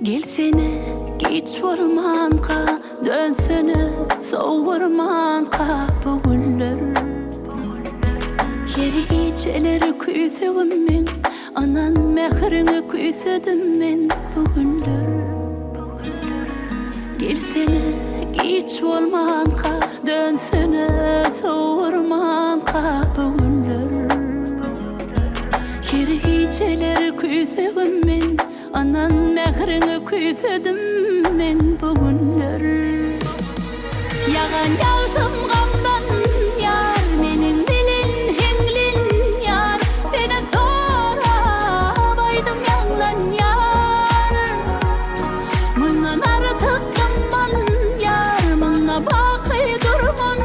Gelsene geç ormanqa, dönsene soğuk ormanqa bu günler. Her geceleri küsüdüm men, anan mehrini küsüdüm men bu günler. Gelsene geç ormanqa, dönsene soğuk ormanqa bu günler. Her geceleri küsüdüm men, anan mehrini küsüdüm men bu günler. Yağan yağışım gamdan yar, menin bilin henglin yar. Sene sorap aydım yağlan yar. Mundan artık gamman yar, munna baqi durman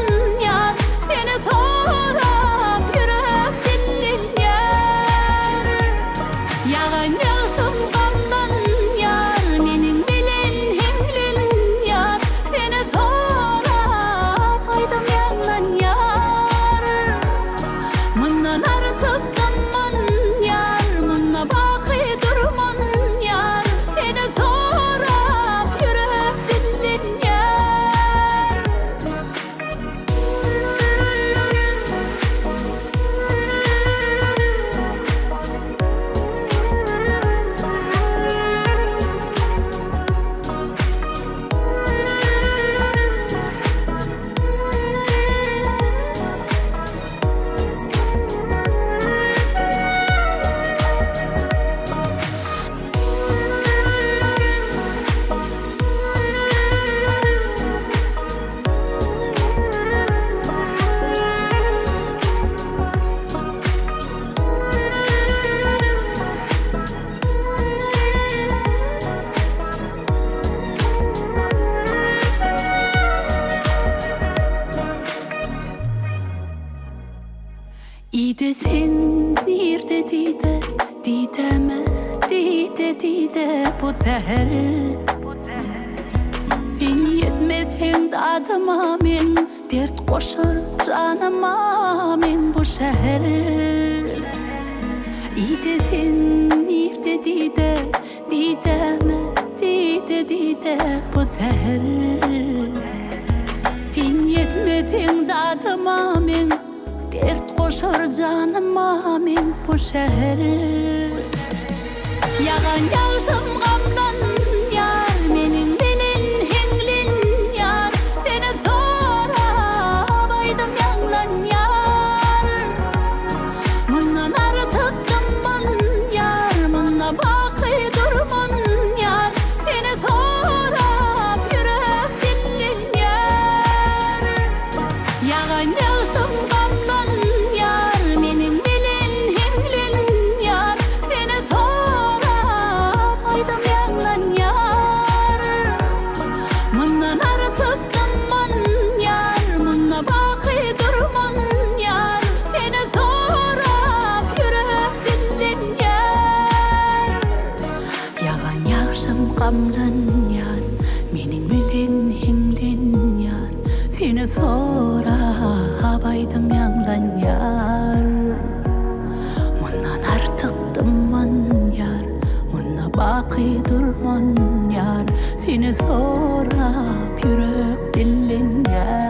yar. Sene sorap yürek dillin yar. Yağan yağışım gamdan yar, menin bilin henglin yar. Sene sorap aydım yağlan yar. Mundan artık gamman yar, munna baqi durman yar. Sene sorap yürek dillin yar. İde sen nerede dide, dideme dide dide bu seher. Sen yetmesen dadıma men, dert koşur canıma men bu şehir. İde sen nerede dide, dideme dide dide bu seher. Sen yetmesen dadıma men, dert koşur canıma men bu şehir. Yağan yağışım gamdan yar, menin bilin henglin yar. Sene sorap aydım yağlan yar. Mundan artık gamman yar, munna baqi durman yar. Sene sorap yürek dillin yar. Yağan yağışım gamdan yar, menin bilin henglin yar. Sene sorap aydım yağlan yar. Mundan artık gamman yar, munna baqi durman yar. Sene sorap yürek dillin yar. Yağan yağışım gamdan yar, menin bilin henglin yar. Seni sorap aydım yağlan yar. Mundan artık dıman yar, munna baqi durman yar. Seni sorap yürek dillin yar.